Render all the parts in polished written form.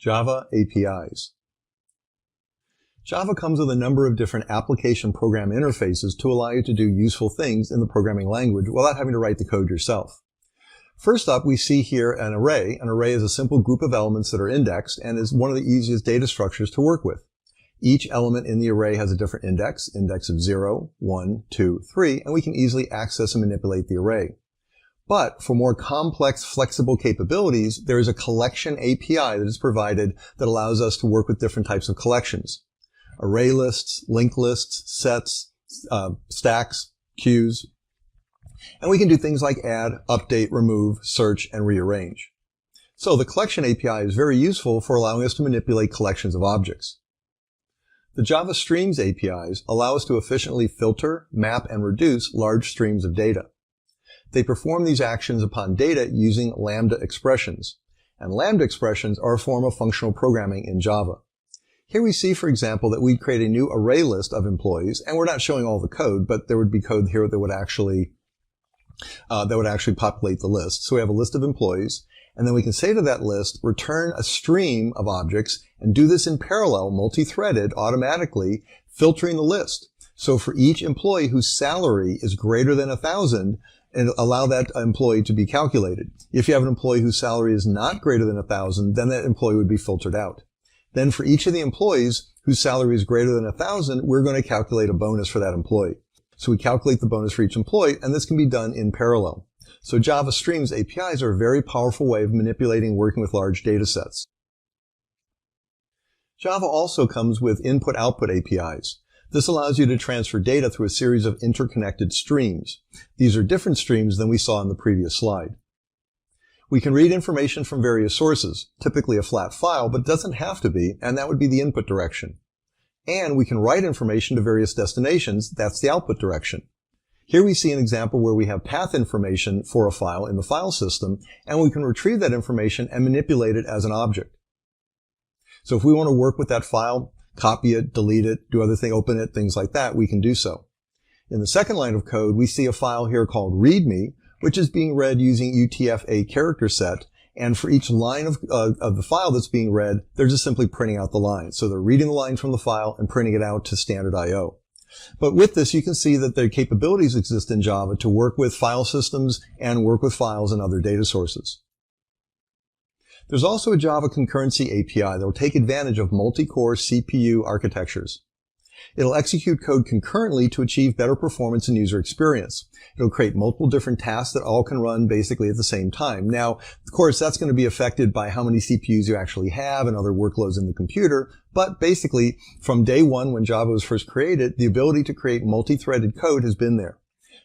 Java APIs. Java comes with a number of different application program interfaces to allow you to do useful things in the programming language without having to write the code yourself. First up, we see here an array. An array is a simple group of elements that are indexed and is one of the easiest data structures to work with. Each element in the array has a different index of 0, 1, 2, 3, and we can easily access and manipulate the array. But for more complex, flexible capabilities, there is a collection API that is provided that allows us to work with different types of collections. Array lists, linked lists, sets, stacks, queues. And we can do things like add, update, remove, search, and rearrange. So the collection API is very useful for allowing us to manipulate collections of objects. The Java Streams APIs allow us to efficiently filter, map, and reduce large streams of data. They perform these actions upon data using lambda expressions. And lambda expressions are a form of functional programming in Java. Here we see, for example, that we create a new array list of employees, and we're not showing all the code, but there would be code here that would actually populate the list. So we have a list of employees, and then we can say to that list, return a stream of objects, and do this in parallel, multi-threaded, automatically, filtering the list. So for each employee whose salary is greater than 1,000, and allow that employee to be calculated. If you have an employee whose salary is not greater than 1,000, then that employee would be filtered out. Then for each of the employees whose salary is greater than 1,000, we're going to calculate a bonus for that employee. So we calculate the bonus for each employee, and this can be done in parallel. So Java Streams APIs are a very powerful way of manipulating working with large data sets. Java also comes with input-output APIs. This allows you to transfer data through a series of interconnected streams. These are different streams than we saw in the previous slide. We can read information from various sources, typically a flat file, but doesn't have to be, and that would be the input direction. And we can write information to various destinations, that's the output direction. Here we see an example where we have path information for a file in the file system, and we can retrieve that information and manipulate it as an object. So if we want to work with that file, copy it, delete it, do other things, open it, things like that, we can do so. In the second line of code, we see a file here called README, which is being read using UTF-8 character set. And for each line of the file that's being read, they're just simply printing out the line. So they're reading the line from the file and printing it out to standard I/O. But with this, you can see that their capabilities exist in Java to work with file systems and work with files and other data sources. There's also a Java concurrency API that will take advantage of multi-core CPU architectures. It'll execute code concurrently to achieve better performance and user experience. It'll create multiple different tasks that all can run basically at the same time. Now, of course, that's going to be affected by how many CPUs you actually have and other workloads in the computer. But basically, from day one when Java was first created, the ability to create multi-threaded code has been there.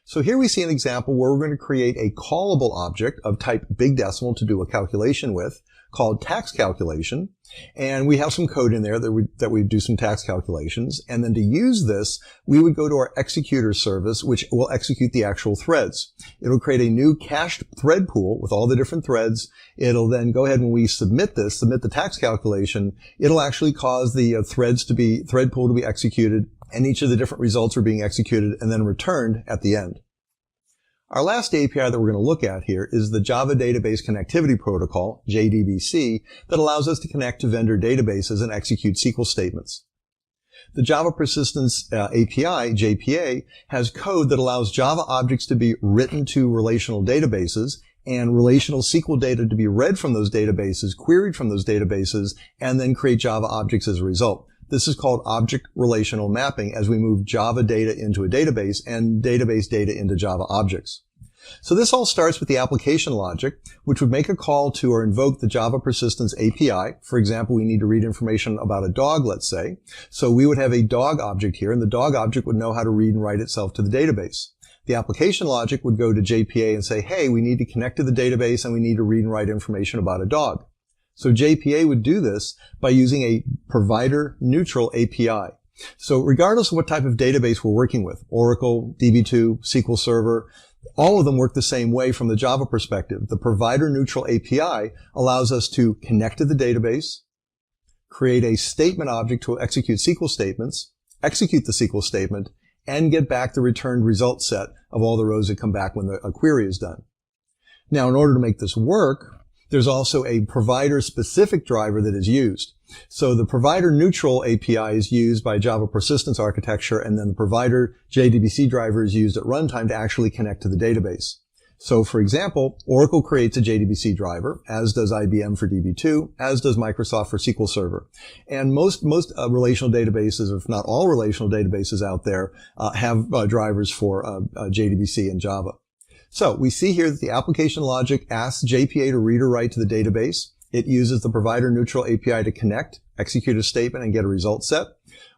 So here we see an example where we're going to create a callable object of type big decimal to do a calculation with, called tax calculation. And we have some code in there that we do some tax calculations. And then to use this, we would go to our executor service, which will execute the actual threads. It'll create a new cached thread pool with all the different threads. It'll then go ahead when we submit the tax calculation, it'll actually cause the thread pool to be executed, and each of the different results are being executed and then returned at the end. Our last API that we're going to look at here is the Java Database Connectivity Protocol, JDBC, that allows us to connect to vendor databases and execute SQL statements. The Java Persistence API, JPA, has code that allows Java objects to be written to relational databases and relational SQL data to be read from those databases, queried from those databases, and then create Java objects as a result. This is called object relational mapping as we move Java data into a database and database data into Java objects. So this all starts with the application logic, which would make a call to or invoke the Java Persistence API. For example, we need to read information about a dog, let's say. So we would have a dog object here, and the dog object would know how to read and write itself to the database. The application logic would go to JPA and say, hey, we need to connect to the database and we need to read and write information about a dog. So JPA would do this by using a provider-neutral API. So regardless of what type of database we're working with, Oracle, DB2, SQL Server, all of them work the same way from the Java perspective. The provider-neutral API allows us to connect to the database, create a statement object to execute SQL statements, execute the SQL statement, and get back the returned result set of all the rows that come back when a query is done. Now, in order to make this work, There's also a provider-specific driver that is used. So the provider-neutral API is used by Java persistence architecture, and then the provider JDBC driver is used at runtime to actually connect to the database. So, for example, Oracle creates a JDBC driver, as does IBM for DB2, as does Microsoft for SQL Server. And most relational databases, if not all relational databases out there, have drivers for JDBC and Java. So we see here that the application logic asks JPA to read or write to the database. It uses the provider-neutral API to connect, execute a statement, and get a result set,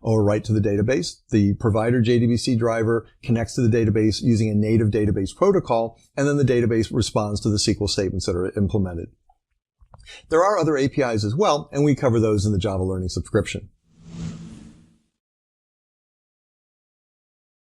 or write to the database. The provider JDBC driver connects to the database using a native database protocol, and then the database responds to the SQL statements that are implemented. There are other APIs as well, and we cover those in the Java Learning subscription.